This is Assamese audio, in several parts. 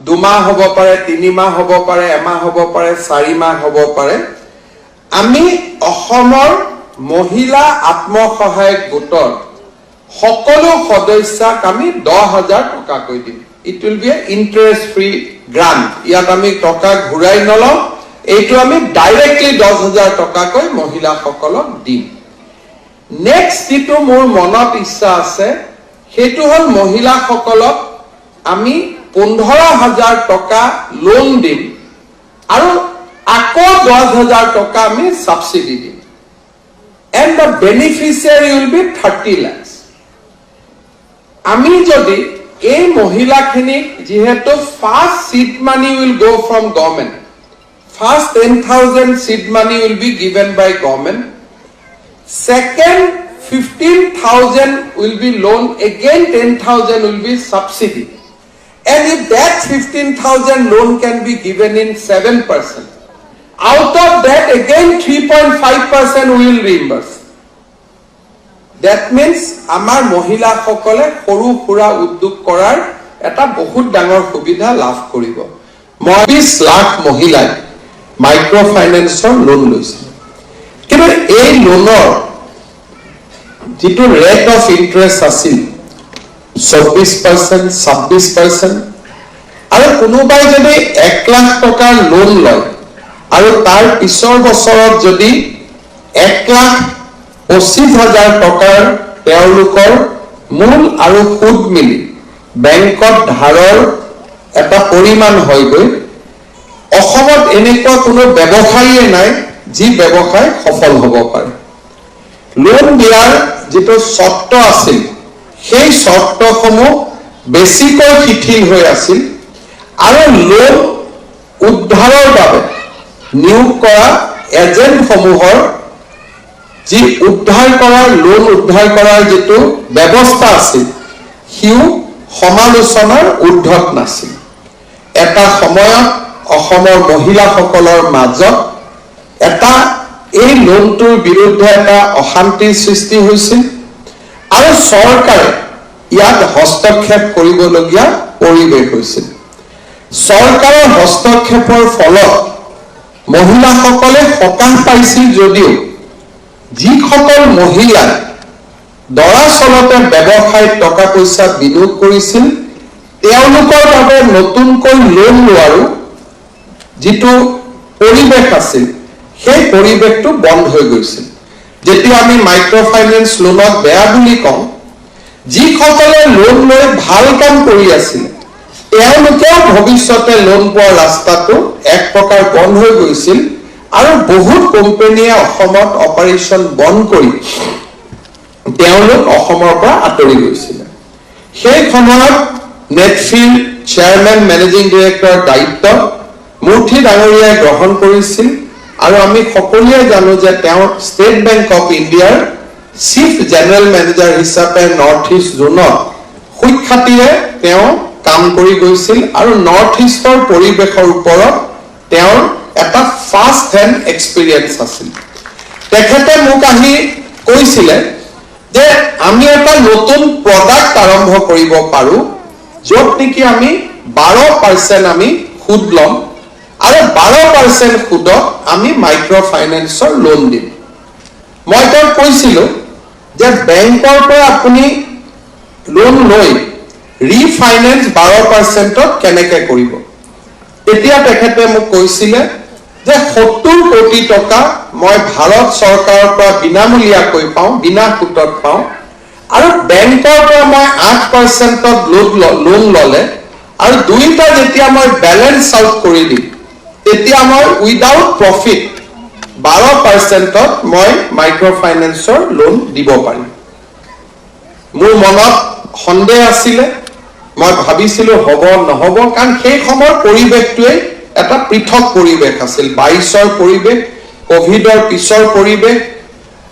2 মাহ হ'ব পাৰে 3 মাহ হ'ব পাৰে এমাহ হ'ব পাৰে 4 মাহ হ'ব পাৰে আমি অসমৰ মহিলা আত্মসহায়ক গোটৰ সকলো সদস্যক আমি 10,000 টকা কৈ দিম it will be a interest free grant ইয়াত আমি টকা ঘুৰাই নলওঁ এইটো আমি ডাইৰেক্টলি 10,000 টকা কৈ মহিলা সকলক দিম নেক্সট যেটো মোৰ মনত ইচ্ছা আছে হেতু হল মহিলা সকলক আমি 15,000 টকা লোন দিম আৰু আকৌ 10,000 টকা আমি সাবসিডি দিম and the beneficiary will be 30 lakhs আমি যদি এই মহিলাখিনিক যেহেতু first seed money will go from government first 10,000 seed money will be given by government second 15,000 will be loan again 10,000 will be subsidy and if that 15,000 loan can be given in 7% out of that again 3.5% we will reimburse that means amar mohila সকলে সৰু সুৰা উদ্যোগ কৰাৰ এটা বহুত ডাঙৰ সুবিধা লাভ কৰিব 20 লাখ মহিলাই মাইক্ৰো ফাইনান্সৰ লোন লৈছে কিন্তু এই লোনৰ যেটো ৰেট অফ ইন্টাৰেষ্ট আছিল 24% 26% আৰু কোনোবাই যদি 1 লাখ টকাৰ লোন লয় আৰু তাৰ পিছৰ বছৰত যদি 1,25,000 টকাৰ তেওঁলোকৰ মূল আৰু সুদ মিলি বেংকত ধাৰৰ এটা পৰিমাণ হৈ গৈ অসমত এনেকুৱা কোনো ব্যৱসায়ী নাই যি ব্যৱসায় সফল হ'ব পাৰে লোন দিয়াৰ যেটো শৰ্ত আছিল সেই শৰ্তসমূহ বেছিকৈ শিথিল হৈ আছিল আৰু লোন উদ্ধাৰৰ বাবে নিয়োগ কৰা এজেন্ট সমূহৰ যি উদ্ধাৰ কৰা লোন উদ্ধাৰ কৰাৰ যেটো ব্যৱস্থা আছিল হিউ সমালোচনাৰ উদ্ধত নাছিল এটা সময়ত অসমৰ মহিলাসকলৰ মাজত এটা এই লোনটোৰ বিৰুদ্ধে এটা অশান্তিৰ সৃষ্টি হৈছিল আৰু চৰকাৰে ইয়াত হস্তক্ষেপ কৰিবলগীয়া পৰিৱেশ হৈছিল চৰকাৰৰ হস্তক্ষেপৰ ফলত মহিলাসকলে সকাহ পাইছিল যদিও যিসকল মহিলা দৰাচলতে ব্যৱসায়ত টকা পইচা বিনিয়োগ কৰিছিল তেওঁলোকৰ বাবে নতুনকৈ লোন লোৱাৰো যেটো পৰিৱেশ আছিল সেই পৰিৱেশটো বন্ধ হৈ গৈছিল যেতিয়া আমি মাইক্ৰো ফাইনান্স লোনত বেয়া বুলি কওঁ যিসকলে লোন লৈ ভাল কাম কৰি আছিল তেওঁলোকেও ভৱিষ্যতে লোন পোৱাৰ ৰাস্তাটো এক প্ৰকাৰ বন্ধ হৈ গৈছিল আৰু বহুত কোম্পানীয়ে অসমত অপাৰেচন বন্ধ কৰি তেওঁলোক অসমৰ পৰা আঁতৰি গৈছিল সেই সময়ত নেটফিল চেয়াৰম্যান মেনেজিং ডাইৰেক্টৰ দায়িত্ব মূৰ্তি ডাঙৰীয়াই গ্ৰহণ কৰিছিল আৰু আমি সকলোৱে জানো যে তেওঁ ষ্টেট বেংক অফ ইণ্ডিয়াৰ চিফ জেনেৰেল মেনেজাৰ হিচাপে নৰ্থ ইষ্ট জোনত সুখ্যাতিৰে তেওঁ কাম কৰি গৈছিল আৰু নৰ্থ ইষ্টৰ পৰিৱেশৰ ওপৰত তেওঁৰ এটা ফাৰ্স্ট হ্যান্ড এক্সপেৰিয়েন্স আছিল তেখেতে মোক আহি কৈছিল যে আমি এটা নতুন প্ৰডাক্ট আৰম্ভ কৰিব পাৰো যত নেকি আমি 12% আমি সুদ লম আৰু 12% সুদত আমি মাইক্ৰো ফাইনান্সৰ লোন দিম মই তেওঁক কৈছিল যে বেংকৰ পৰা আপুনি লোন লৈ ৰিফাইনান্স 12%ত কেনেকৈ কৰিব এতিয়া তেখেতে মোক কৈছিল যে 70 কোটি টকা মই ভাৰত চৰকাৰৰ পৰা বিনামূলীয়াকৈ পাওঁ বিনা সুতত পাওঁ আৰু বেংকৰ পৰা মই 8%ত লোন ললে আৰু দুইটা যেতিয়া মই বেলেন্স আউট কৰি দিম তেতিয়া মই উইদাউট প্ৰফিট 12%ত মই মাইক্ৰো ফাইনান্সৰ লোন দিব পাৰিম মোৰ মনত সন্দেহ আছিল মই ভাবিছিল হ'ব নহব কাৰণ সেই সময়ৰ পৰিৱেশটোৱে এটা পৃথক পৰিৱেশ আছিল 22ৰ পৰিৱেশ কোভিডৰ পিছৰ পৰিৱেশ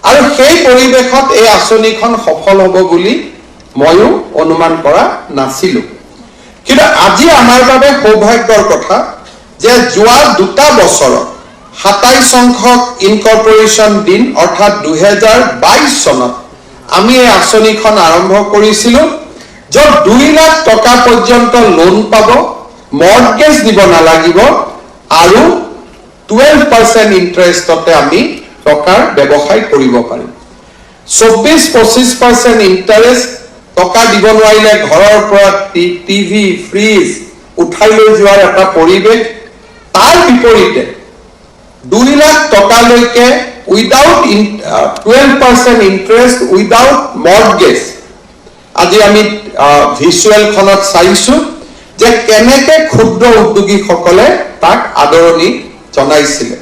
আৰু সেই পৰিৱেশত এই আঁচনিখন সফল হ'ব বুলি ময়ো অনুমান কৰা নাছিল কিন্তু আজি আমাৰ বাবে সৌভাগ্যৰ কথা যে যোৱা দুটা বছৰত 27 সংখ্যক ইনকৰ্পোৰেচন দিন অৰ্থাৎ 2022 চনত আমি এই আঁচনিখন আৰম্ভ কৰিছিলো যত 2 লাখ টকা পৰ্যন্ত লোন পাব মৰ্টগেজ দিব নালাগিব আৰু 12% ইন্টাৰেষ্টতে আমি টকাৰ ব্যৱসায় কৰিব পাৰিম 24-25% ইন্টাৰেষ্ট টকা দিব নোৱাৰিলে ঘৰৰ পৰা টিভি ফ্ৰিজ উঠাই লৈ যোৱাৰ এটা পৰিৱেশ তাৰ বিপৰীতে 2 লাখ টকালৈকে উইদাউট 12% ইন্টাৰেষ্ট উইদাউট মৰ্টগেজ আজি আমি ভিজুৱেলখনত চাইছো যে কেনেকৈ ক্ষুদ্ৰ উদ্যোগীসকলে তাক আদৰণি জনাইছিলে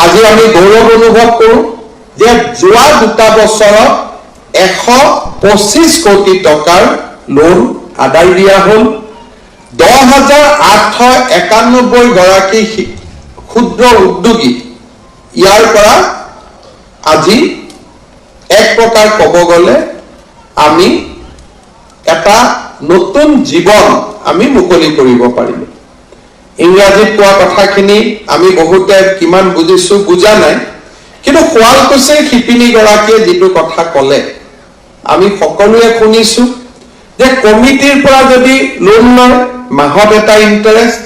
আজি আমি গৌৰৱ অনুভৱ কৰোঁ যে যোৱা 2 বছৰত 125 কোটি টকাৰ লোন আদায় দিয়া হ'ল 10,891 গৰাকী ক্ষুদ্ৰ উদ্যোগী ইয়াৰ পৰা আজি এক প্ৰকাৰ ক'ব গ'লে আমি এটা নতুন জীৱন আমি মুকলি কৰিব পাৰিম ইংৰাজীত কোৱা কথাখিনি আমি বহুতে কিমান বুজিছো বুজা নাই কিন্তু শুৱালকুছিৰ শিপিনী গৰাকীয়ে যিটো কথা ক'লে আমি সকলোৱে শুনিছো যে কমিটিৰ পৰা যদি লোন লয় মাহত এটা ইন্টাৰেষ্ট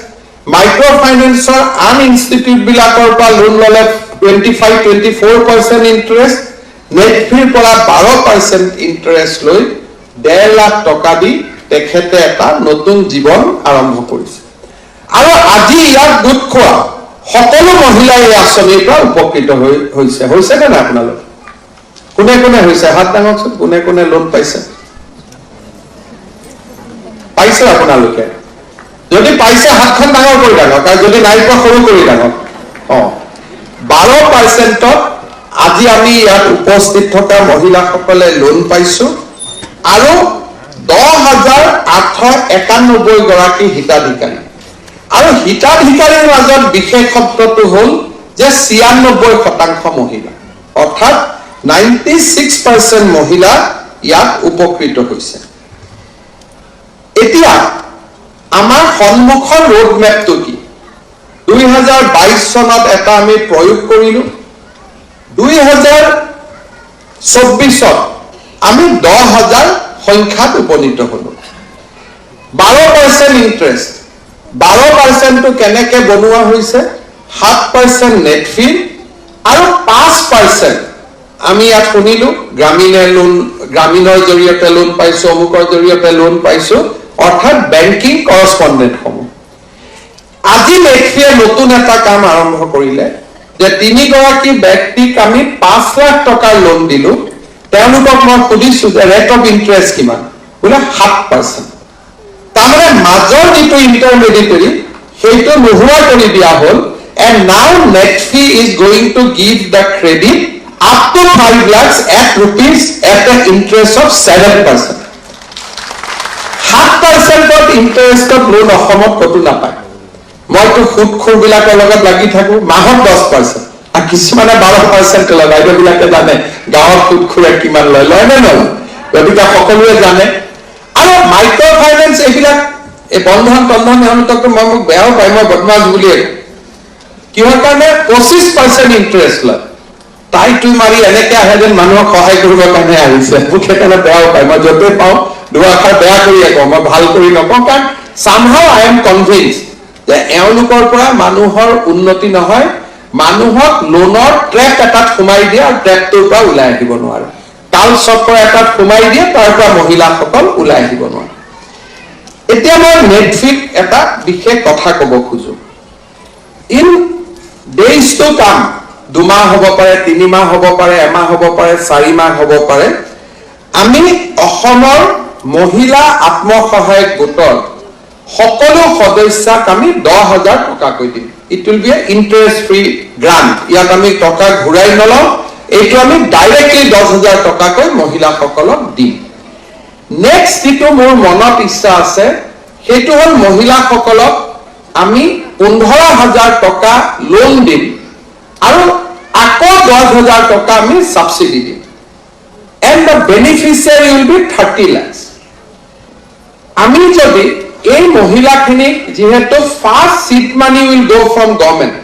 মাইক্ৰ ফাইনেন্সৰ আন ইনষ্টিটিউট বিলাকৰ পৰা লোন ল'লে 25-24% ইন্টাৰেষ্ট নেটফিৰ পৰা 12% ইন্টাৰেষ্ট লৈ 1.5 লাখ টকা দি তেখেতে এটা নতুন জীৱন আৰম্ভ কৰিছে আৰু আজি ইয়াত গোট খোৱা সকলো মহিলাই এই আঁচনিৰ পৰা উপকৃত হৈছে নে নাই আপোনালোক কোনে কোনে হৈছে হাত দাঙকচোন কোনে কোনে লোন পাইছে আপোনালোকে যদি পাইছে হাতখন ডাঙৰ কৰি ডাঙক আৰু যদি নাই পোৱা সৰু কৰি ডাঙক 12%ত আজি আমি ইয়াত উপস্থিত থকা মহিলাসকলে লোন পাইছো আৰু 10,891 গৰাকী হিতাধিকাৰী আৰু হিতাধিকাৰীৰ মাজত বিশেষত্বটো হ'ল যে 96% মহিলা অৰ্থাৎ 96% মহিলা ইয়াত উপকৃত হৈছে এতিয়া আমাৰ সন্মুখৰ ৰোড মেপটো কি 2022 চনত এটা আমি প্ৰয়োগ কৰিলো 2024ত আমি 10,000 সংখ্যাত উপনীত হলো 12% ইন্টাৰেষ্ট 12% টো কেনেকৈ বনোৱা হৈছে 7% নেট ফি আৰু 5% আমি ইয়াত শুনিলো গ্ৰামীণৰ জৰিয়তে লোন পাইছো অমুকৰ জৰিয়তে লোন পাইছো অৰ্থাৎ বেংকিং কৰস্পন্ডেন্ট সমূহ আজি নেটফিয়ে নতুন এটা কাম আৰম্ভ কৰিলে যে 3 গৰাকী ব্যক্তিক আমি 5 লাখ টকাৰ লোন দিলো তেওঁলোকক মই সুধিছো যে ৰেট অফ ইন্টাৰেষ্ট কিমান বোলে 7% তাৰমানে মাজৰ যিটো ইন্টাৰমিডিয়েটৰী সেইটো নোহোৱা কৰি দিয়া হ'ল and now Netfi is going to give the credit up to 5 lakhs at rupees at an interest of 7%. 7% of interest of loan অসমত কতো নাপায় মইতো খুদখুৰবিলাকৰ লগত লাগি থাকো মাহত 10% আৰু কিছুমানে 12% লয় বাইদেউবিলাকে জানে গাঁৱত খুদখুৰে কিমান লয় নে নলয় গতিকে সকলোৱে জানে আৰু মাইক্ৰ ফাইনেন্স এইবিলাক এই বন্ধন তেওঁলোকতো মই মোক বেয়াও পাই মই বদমাছ বুলিয়ে কিহৰ কাৰণে 25% ইন্টাৰেষ্ট লয় টাইটো মাৰি এনেকে আহে যেন মানুহক সহায় কৰিবৰ কাৰণে আহিছে মোক সেইকাৰণে বেয়াও পায় মই য'তে পাওঁ দুআষাৰ বেয়া কৰিয়ে কওঁ মই ভাল কৰি নকওঁ কাৰণ somehow I am convinced যে এওঁলোকৰ পৰা মানুহৰ উন্নতি নহয় মানুহক লোনৰ ট্ৰেপ এটাত সোমাই দিয়ে আৰু ট্ৰেপটোৰ পৰা ওলাই আহিব নোৱাৰে কাল চক্ৰ এটাত সোমাই দিয়ে তাৰ পৰা মহিলাসকল ওলাই আহিব নোৱাৰে এতিয়া মই নেটফিক এটা বিশেষ কথা ক'ব খোজো ইন ডেইজ টু কাম 2 মাহ হ'ব পাৰে 3 মাহ হ'ব পাৰে এমাহ হ'ব পাৰে 4 মাহ হ'ব পাৰে আমি অসমৰ মহিলা আত্মসহায়ক গোটৰ সকলো সদস্যক আমি 10,000 টকাকৈ দিম it will B A interest free grant ইয়াত আমি টকা ঘূৰাই নলওঁ এইটো আমি ডাইৰেক্টলি 10,000 টকাকৈ মহিলাসকলক দিম নেক্সট যিটো মোৰ মনত ইচ্ছা আছে সেইটো হ'ল মহিলাসকলক আমি 15,000 টকা লোন দিম আৰু আকৌ 10,000 টকা আমি সাবসিডি দিম and the beneficiary will be 30 lakhs আমি যদি এই মহিলাখিনিক যেহেতু first seed money will go from government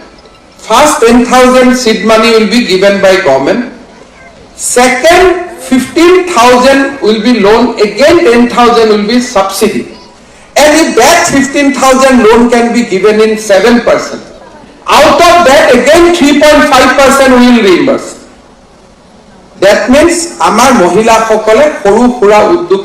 first 10,000 seed money will be given by government second 15,000 will be loan again 10,000 will be subsidy And if that 15,000 loan can be given in 7%, out of that again 3.5% will reimburse. That means আমাৰ মহিলাসকলে সৰু সুৰা উদ্যোগ